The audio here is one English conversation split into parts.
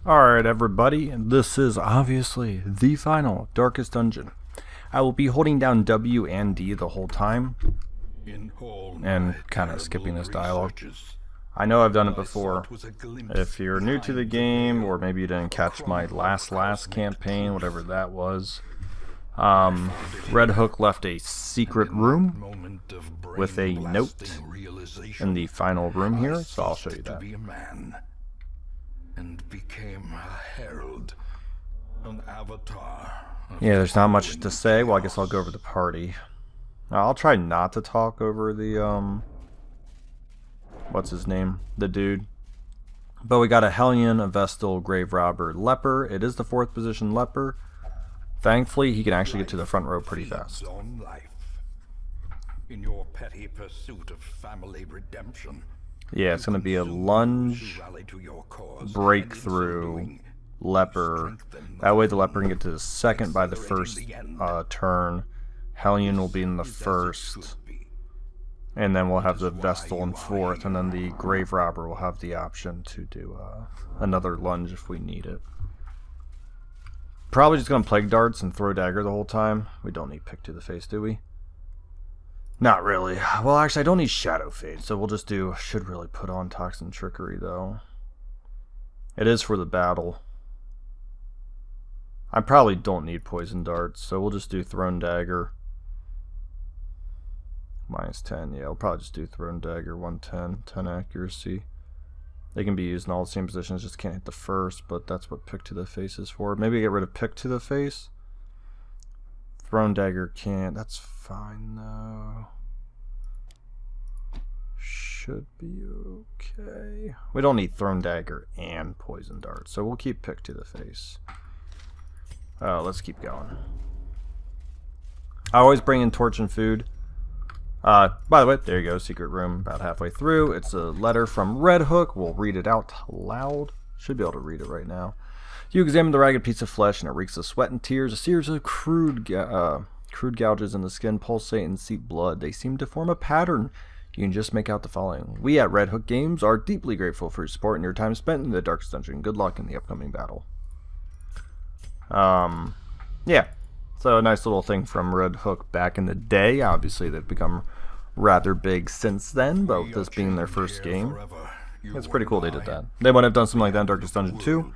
Alright everybody, this is obviously the final Darkest Dungeon. I will be holding down W and D the whole time, and kind of skipping this dialogue. I know I've done it before. If you're new to the game, or maybe you didn't catch my last campaign, whatever that was, Red Hook left a secret room with a note in the final room here, so I'll show you that. And became a herald, an avatar. Yeah, there's not much to say. Well, I guess I'll go over the party. I'll try not to talk over the, what's his name? The dude. But we got a Hellion, a Vestal, Grave Robber, Leper. It is the 4th position Leper. Thankfully, he can actually get to the front row pretty fast. In your petty pursuit of family redemption. Yeah, it's going to be a lunge, breakthrough, leper. That way the leper can get to the second by the first turn. Hellion will be in the first. And then we'll have the Vestal in 4th. And then the Grave Robber will have the option to do another lunge if we need it. Probably just going to Plague Darts and throw Dagger the whole time. We don't need Pick to the Face, do we? Not really. Well, actually, I don't need Shadow Fade, so we'll just do... Should really put on Toxin Trickery, though. It is for the battle. I probably don't need Poison Darts, so we'll just do Thrown Dagger. -10, yeah, we'll probably just do Thrown Dagger, 110, 10 accuracy. They can be used in all the same positions, just can't hit the first, but that's what Pick to the Face is for. Maybe get rid of Pick to the Face. Thrown Dagger can't. That's fine though. Should be okay. We don't need Thrown Dagger and Poison Dart, so we'll keep Pick to the Face. Let's keep going. I always bring in Torch and Food. By the way, there you go, secret room about halfway through. It's a letter from Red Hook. We'll read it out loud. Should be able to read it right now. You examine the ragged piece of flesh, and it reeks of sweat and tears. A series of crude gouges in the skin pulsate and seep blood. They seem to form a pattern. You can just make out the following. We at Red Hook Games are deeply grateful for your support and your time spent in the Darkest Dungeon. Good luck in the upcoming battle. Yeah. So a nice little thing from Red Hook back in the day. Obviously, they've become rather big since then, but with this being their first game, it's pretty cool they did that. They might have done something like that in Darkest Dungeon 2.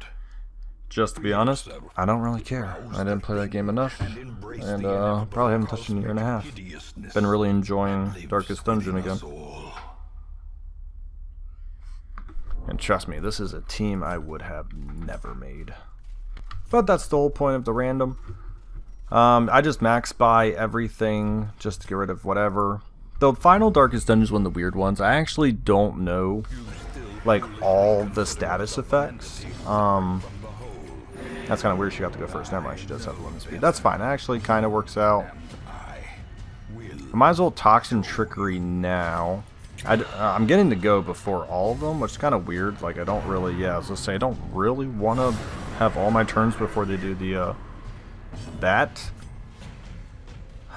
Just to be honest, I don't really care. I didn't play that game enough, and probably haven't touched it in a year and a half. Been really enjoying Darkest Dungeon again. And trust me, this is a team I would have never made. But that's the whole point of the random. I just max buy everything just to get rid of whatever. The final Darkest Dungeon is one of the weird ones. I actually don't know, like, all the status effects. That's kind of weird she got to go first. Never mind, she does have limit speed. That's fine. It actually kind of works out. I might as well Toxin Trickery now. I'm getting to go before all of them, which is kind of weird. Like, I don't really, yeah, I was going to say, I don't really want to have all my turns before they do the, that.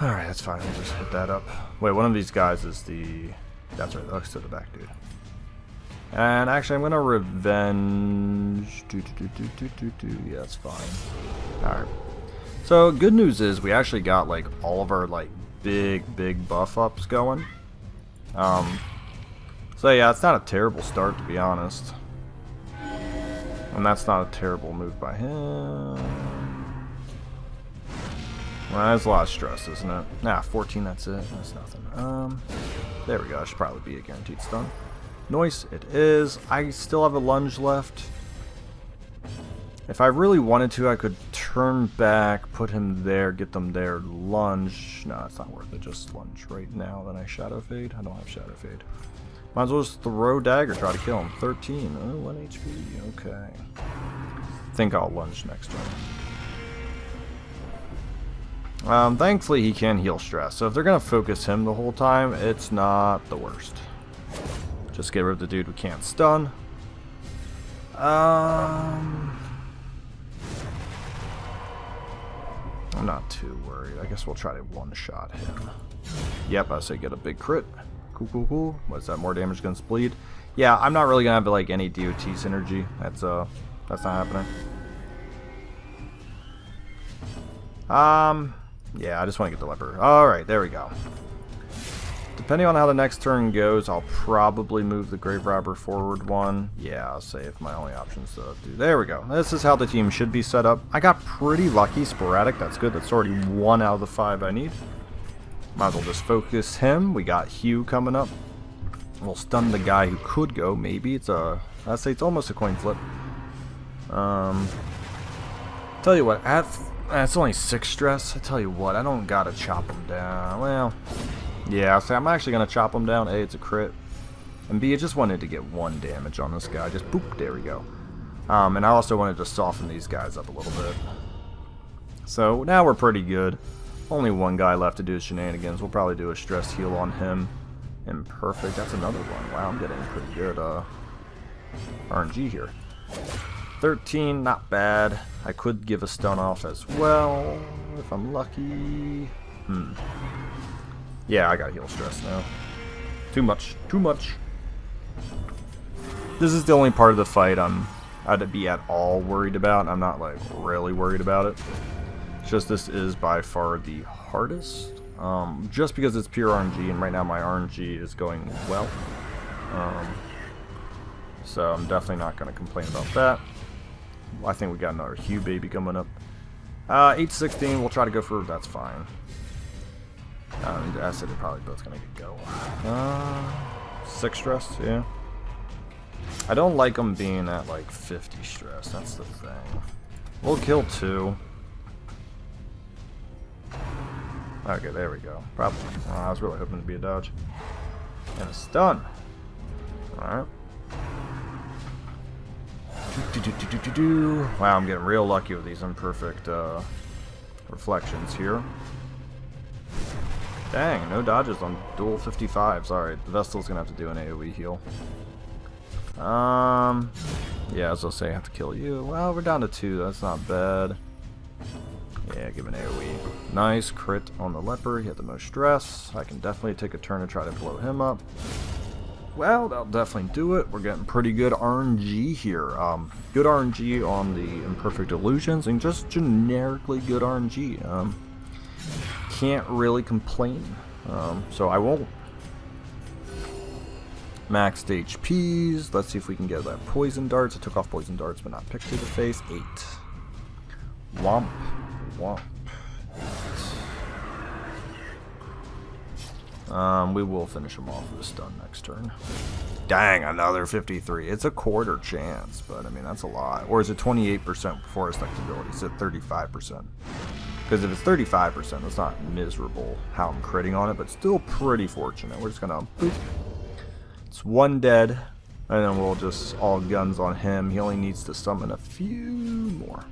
Alright, that's fine. We'll just hit that up. Wait, one of these guys is the... That's right, that's to the back, dude. And actually, I'm going to revenge... Yeah, that's fine. Alright. So, good news is we actually got, like, all of our, like, big buff ups going. So, yeah, it's not a terrible start, to be honest. And that's not a terrible move by him. Well, that's a lot of stress, isn't it? Nah, 14, that's it. That's nothing. There we go. That should probably be a guaranteed stun. Noise, it is. I still have a lunge left. If I really wanted to, I could turn back, put him there, get them there, lunge. No, it's not worth it. Just lunge right now. Then I Shadow Fade. I don't have Shadow Fade. Might as well just throw Dagger, try to kill him. 13. Oh, 1 HP. Okay. Think I'll lunge next turn. Thankfully he can heal stress, so if they're gonna focus him the whole time, it's not the worst. Just get rid of the dude who can't stun. I'm not too worried. I guess we'll try to one-shot him. Yep, I say get a big crit. Cool. What's that? More damage against bleed? Yeah, I'm not really gonna have like any DOT synergy. That's That's not happening. Yeah, I just want to get the leper. Alright, there we go. Depending on how the next turn goes, I'll probably move the grave robber forward one. Yeah, I'll save my only options to do. There we go. This is how the team should be set up. I got pretty lucky. Sporadic, that's good. That's already 1 out of the 5 I need. Might as well just focus him. We got Hugh coming up. We'll stun the guy who could go. Maybe it's a... I'd say it's almost a coin flip. Tell you what, it's only 6 stress. I tell you what, I don't gotta chop him down. Well, yeah, so I'm actually gonna chop him down. A, it's a crit, and B, I just wanted to get 1 damage on this guy. Just boop, there we go. And I also wanted to soften these guys up a little bit. So now we're pretty good. Only 1 guy left to do his shenanigans. We'll probably do a stress heal on him. Imperfect. That's another one. Wow, I'm getting pretty good RNG here. 13, not bad. I could give a stun off as well if I'm lucky. Yeah, I got heal stress now. Too much. Too much. This is the only part of the fight I'd be at all worried about. I'm not like really worried about it. It's just this is by far the hardest. Just because it's pure RNG, and right now my RNG is going well. So I'm definitely not going to complain about that. I think we got another Hugh baby coming up. 8-16, we'll try to go for... That's fine. I said they're probably both going to go. 6 stress, yeah. I don't like them being at like 50 stress, that's the thing. We'll kill 2. Okay, there we go. Probably. I was really hoping to be a dodge. And a stun. Alright. Wow, I'm getting real lucky with these imperfect reflections here. Dang, no dodges on dual 55s. Alright, the Vestal's gonna have to do an AoE heal. Yeah, as I'll say, I have to kill you. Well, we're down to 2. That's not bad. Yeah, give an AoE. Nice crit on the leper. He had the most stress. I can definitely take a turn to try to blow him up. Well, that'll definitely do it. We're getting pretty good RNG here. Good RNG on the imperfect illusions, and just generically good RNG. Can't really complain. So I won't. Maxed HPs. Let's see if we can get that poison darts. I took off poison darts, but not pick to the face. 8. Womp. Womp. 8. We will finish him off with a stun next turn. Dang, another 53. It's a quarter chance, but I mean, that's a lot. Or is it 28% before effectability? Is it 35%? Because if it's 35%, that's not miserable how I'm critting on it, but still pretty fortunate. We're just gonna boop. It's 1 dead, and then we'll just all guns on him. He only needs to summon a few more.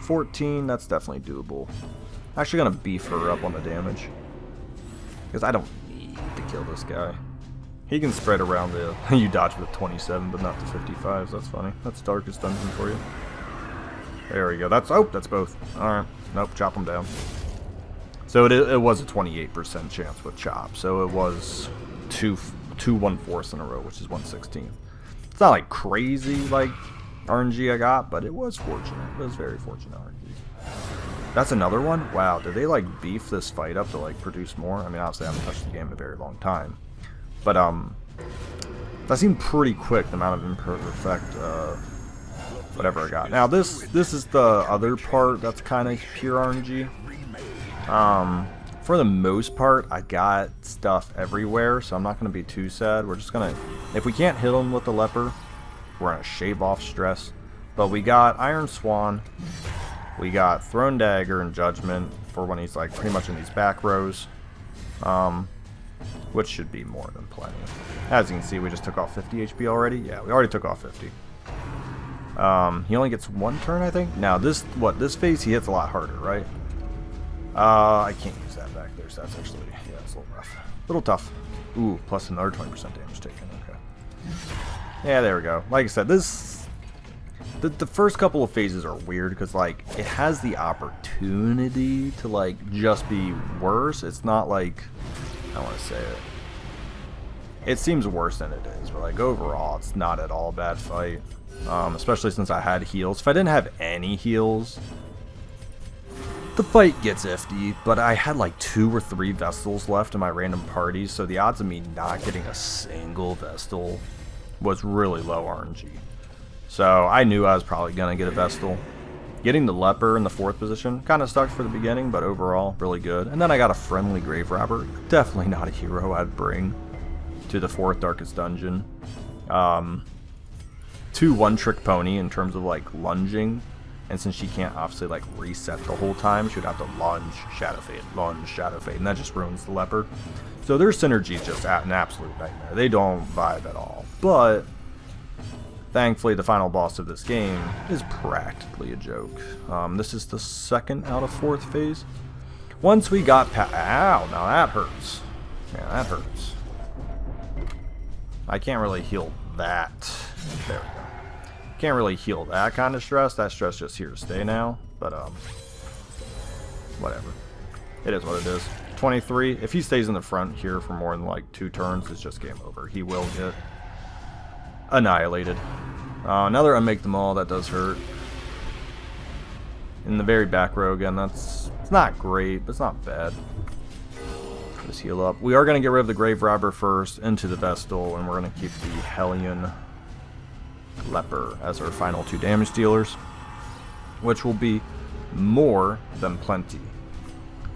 14, that's definitely doable. Actually gonna beef her up on the damage, because I don't need to kill this guy. He can spread around the... You dodge with 27, but not the 55s. That's funny. That's Darkest Dungeon for you. There we go. That's... Oh, that's both. Alright. Nope, chop them down. So it was a 28% chance with chop. So it was two 1/4 in a row, which is 1/16. It's not like crazy like RNG I got, but it was fortunate. It was very fortunate RNG. That's another one? Wow, did they like beef this fight up to like produce more? I mean, obviously I haven't touched the game in a very long time. But that seemed pretty quick, the amount of imperfect whatever I got. Now this is the other part that's kind of pure RNG. For the most part, I got stuff everywhere, so I'm not going to be too sad. We're just going to, if we can't hit him with the leper, we're going to shave off stress. But we got Iron Swan, we got Thrown Dagger and Judgment for when he's like pretty much in these back rows, which should be more than plenty. As you can see, we just took off 50 HP already. Yeah, we already took off 50. He only gets 1 turn, I think. Now this phase he hits a lot harder, right? I can't use that back there, so that's actually, yeah, it's a little rough. A little tough. Ooh, plus another 20% damage taken, okay. Yeah, there we go. Like I said, the first couple of phases are weird, because, like, it has the opportunity to, like, just be worse. It's not like, I don't want to say it. It seems worse than it is, but, like, overall, it's not at all a bad fight. especially since I had heals. If I didn't have any heals, the fight gets iffy, but I had like 2 or 3 Vestals left in my random parties, so the odds of me not getting a single Vestal was really low RNG. So I knew I was probably going to get a Vestal. Getting the Leper in the 4th position kind of sucked for the beginning, but overall, really good. And then I got a friendly Grave Robber. Definitely not a hero I'd bring to the 4th Darkest Dungeon. 2 one-trick pony in terms of like lunging. And since she can't obviously like reset the whole time, she would have to lunge, Shadow Fade, and that just ruins the Leper. So their synergy is just an absolute nightmare. They don't vibe at all. But thankfully, the final boss of this game is practically a joke. This is the 2nd out of 4th phase. Once we got past... Ow, now that hurts. Yeah, that hurts. I can't really heal that. There we go. Can't really heal that kind of stress. That stress just here to stay now. But, whatever. It is what it is. 23. If he stays in the front here for more than like 2 turns, it's just game over. He will get annihilated. Another unmake them all. That does hurt. In the very back row again. It's not great, but it's not bad. Just heal up. We are going to get rid of the Grave Robber first into the Vestal, and we're going to keep the Hellion Leper as our final 2 damage dealers, which will be more than plenty.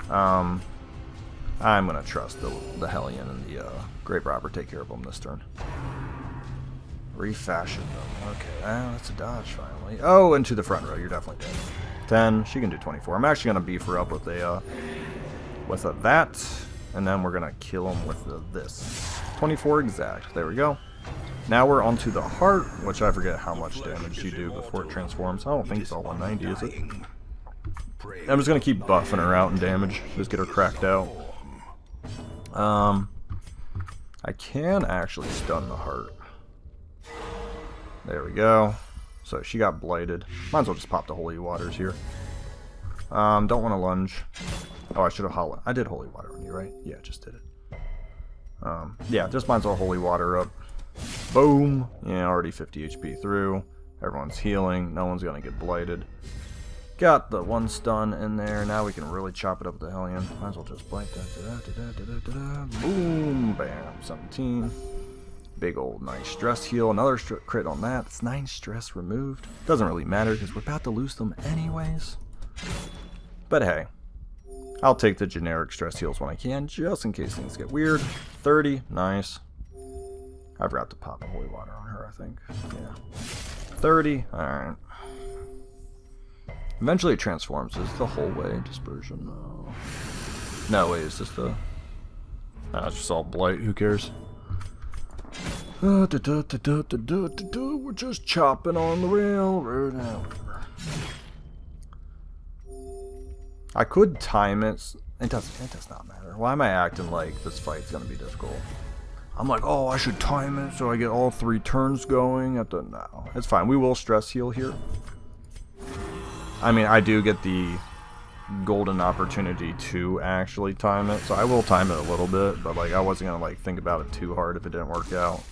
I'm going to trust the Hellion and the Grave Robber take care of them this turn. Refashion them. Okay, that's a dodge finally. Oh, into the front row. You're definitely dead. 10. She can do 24. I'm actually going to beef her up with a that, and then we're going to kill him with this. 24 exact. There we go. Now we're onto the heart, which I forget how much damage you do before it transforms. I don't think it's all 190, is it? I'm just going to keep buffing her out in damage. Just get her cracked out. I can actually stun the heart. There we go. So she got blighted. Might as well just pop the holy waters here. Don't want to lunge. Oh, I should have I did holy water on you, right? Yeah, just did it. Yeah, just might as well holy water up. Boom. Yeah, already 50 HP through. Everyone's healing. No one's going to get blighted. Got the 1 stun in there. Now we can really chop it up with the Hellion. Might as well just blight that. Boom. Bam. 17. Big old nice stress heal. Another crit on that. It's 9 stress removed. Doesn't really matter because we're about to lose them anyways. But hey. I'll take the generic stress heals when I can, just in case things get weird. 30. Nice. I forgot to pop a holy water on her, I think. Yeah. 30. Alright. Eventually it transforms. Is the whole way dispersion? No. No, wait, is this the... it's just all blight. Who cares? We're just chopping on the railroad now. I could time it. It does not matter. Why am I acting like this fight's gonna be difficult? I'm like, oh, I should time it so I get all 3 turns going. No, it's fine. We will stress heal here. I mean, I do get the golden opportunity to actually time it, so I will time it a little bit, but like I wasn't gonna like think about it too hard if it didn't work out.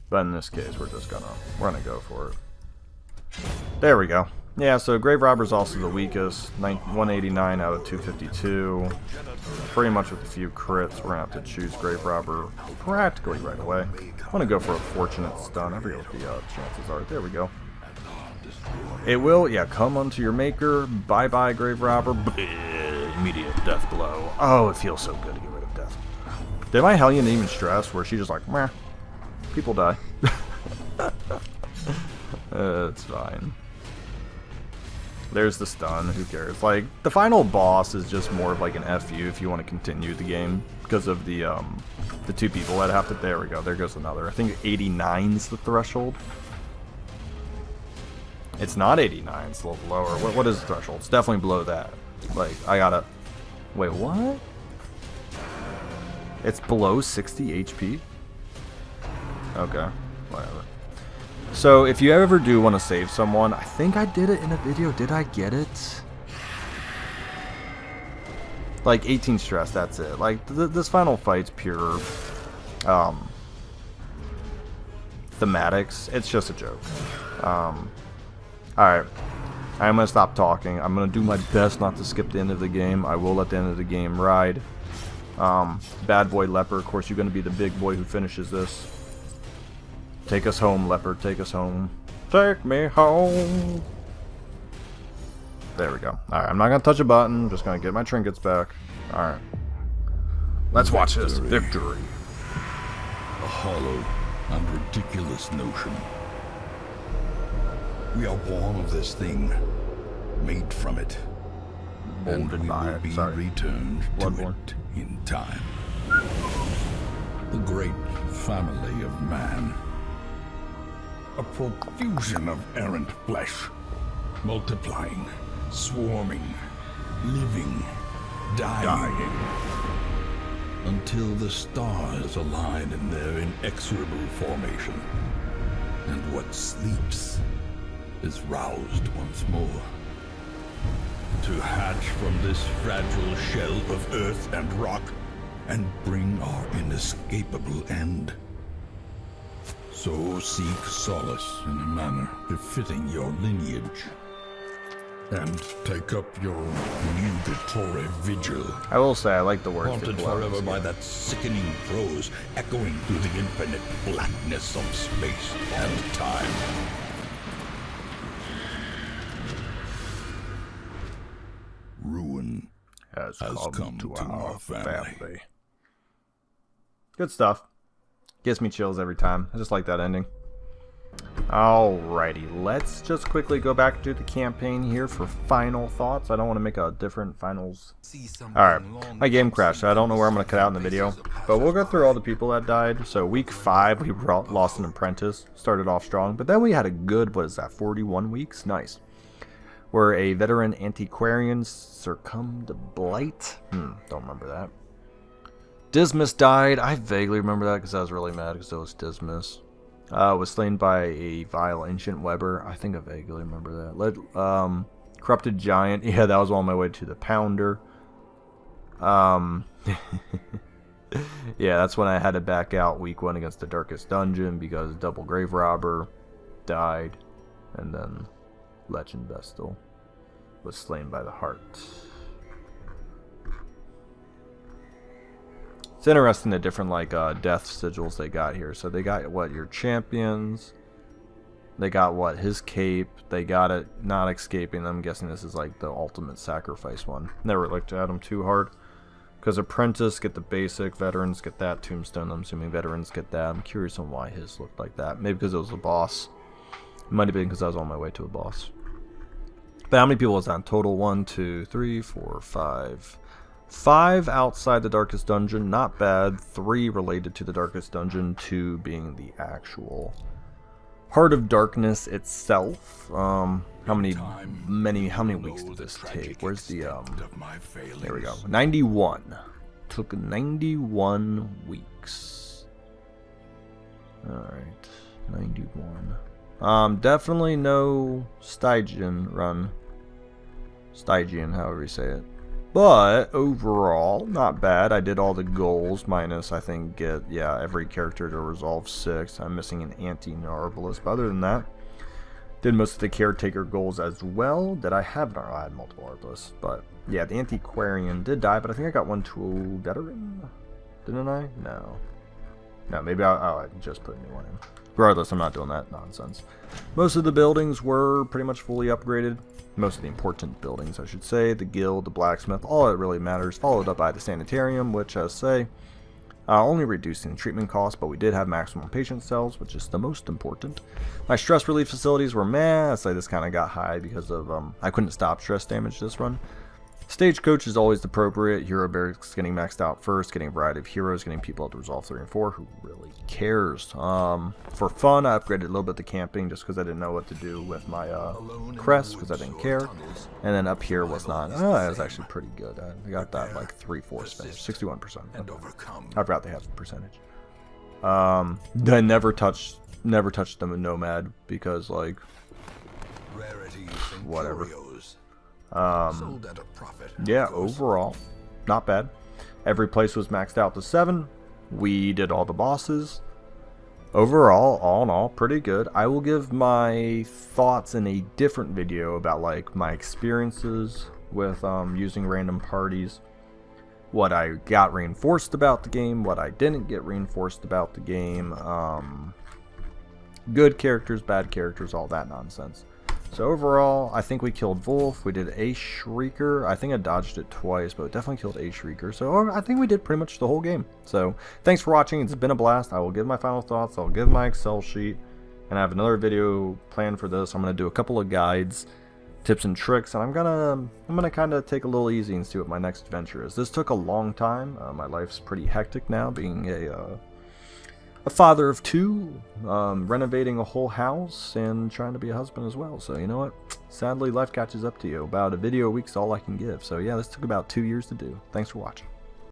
But in this case, we're gonna go for it. There we go. Yeah, so Grave Robber's also the weakest. 189 out of 252. Pretty much with a few crits, we're gonna have to choose Grave Robber practically right away. I'm gonna go for a fortunate stun. I forget what the chances are. There we go. It will, yeah, come unto your maker. Bye-bye, Grave Robber. Immediate death blow. Oh, it feels so good to get rid of death. Did my Hellion even stress where she just like, meh, people die. It's fine. There's the stun, who cares? Like, the final boss is just more of like an FU if you want to continue the game. Because of the 2 people that have to, there we go, there goes another. I think 89 is the threshold. It's not 89, it's a little lower. What is the threshold? It's definitely below that. Like, I gotta... Wait, what? It's below 60 HP? Okay, whatever. So, if you ever do want to save someone, I think I did it in a video. Did I get it? Like, 18 stress, that's it. Like, this final fight's pure... thematics. It's just a joke. Alright. I'm going to stop talking. I'm going to do my best not to skip the end of the game. I will let the end of the game ride. Bad boy Leopard, of course, you're going to be the big boy who finishes this. Take us home, Leopard. Take us home. Take me home. There we go. Alright, I'm not going to touch a button. I'm just going to get my trinkets back. Alright. Let's watch this. Victory. A hollow and ridiculous notion. We are born of this thing, made from it, and we will be returned to it in time. The great family of man. A profusion of errant flesh, multiplying, swarming, living, dying, until the stars align in their inexorable formation, and what sleeps is roused once more. To hatch from this fragile shell of earth and rock and bring our inescapable end. So seek solace in a manner befitting your lineage, and take up your nugatory vigil. I will say I like the words. Haunted forever by that sickening prose echoing through the infinite blackness of space and time. Ruin has come to our family. Good stuff. Gives me chills every time. I just like that ending. Alrighty, let's just quickly go back to the campaign here for final thoughts. I don't want to make a different finals. Alright, my game crashed, so I don't know where I'm going to cut out in the video. But we'll go through all the people that died. So week 5, we lost an apprentice. Started off strong, but then we had a good, what is that, 41 weeks? Nice. Where a veteran antiquarian succumbed to blight. Don't remember that. Dismas died. I vaguely remember that because I was really mad because it was Dismas. Was slain by a vile ancient Weber. I think I vaguely remember that. Corrupted giant. Yeah, that was on my way to the pounder. Yeah, that's when I had to back out week 1 against the darkest dungeon because double grave robber died, and then Legend Vestal was slain by the heart. It's interesting the different death sigils they got here. So they got what, your champions. They got what, his cape. They got it not escaping. I'm guessing this is like the ultimate sacrifice one. Never looked at them too hard. Because apprentice get the basic, veterans get that, tombstone. I'm assuming veterans get that. I'm curious on why his looked like that. Maybe because it was a boss. It might have been because I was on my way to a boss. But how many people was that in total? 1, 2, 3, 4, 5. 5 outside the darkest dungeon, not bad. 3 related to the darkest dungeon, 2 being the actual Heart of Darkness itself. How many weeks did this take? Where's the there we go. 91. Took 91 weeks. Alright. 91. Definitely no Stygian run. Stygian, however you say it. But overall, not bad. I did all the goals minus, I think, get every character to resolve 6. I'm missing an anti-Narbalist, but other than that, did most of the caretaker goals as well. Did I have? No, I had multiple Arbalists, but yeah, the antiquarian did die, but I think I got one to a veteran, didn't I? No, maybe I just put a new one in. Regardless, I'm not doing that nonsense. Most of the buildings were pretty much fully upgraded. Most of the important buildings, I should say. The guild, the blacksmith, all that really matters. Followed up by the sanitarium, which, as say, only reducing the treatment costs, but we did have maximum patient cells, which is the most important. My stress relief facilities were meh. I say this kind of got high because of I couldn't stop stress damage this run. Stagecoach is always appropriate. Hero barracks getting maxed out first, getting a variety of heroes, getting people to resolve 3 and 4. Who really cares? For fun, I upgraded a little bit the camping just because I didn't know what to do with my crest because I didn't care. And then up here was not. It was actually pretty good. I got that like 3/4 finish, 61%. I forgot they have the percentage. I never touched them in Nomad because like whatever. Yeah, overall, not bad. Every place was maxed out to 7. We did all the bosses. overall, all in all, pretty good. I will give my thoughts in a different video about like my experiences with using random parties, what I got reinforced about the game, what I didn't get reinforced about the game, good characters, bad characters, all that nonsense. So overall, I think we killed Wolf. We did a Shrieker. I think I dodged it twice, but definitely killed a Shrieker. So I think we did pretty much the whole game. So thanks for watching. It's been a blast. I will give my final thoughts. I'll give my Excel sheet. And I have another video planned for this. I'm going to do a couple of guides, tips and tricks, and I'm gonna kind of take a little easy and see what my next adventure is. This took a long time. My life's pretty hectic now, being a father of two, renovating a whole house, and trying to be a husband as well. So you know what? Sadly, life catches up to you. About a video a week's all I can give. So yeah, this took about 2 years to do. Thanks for watching.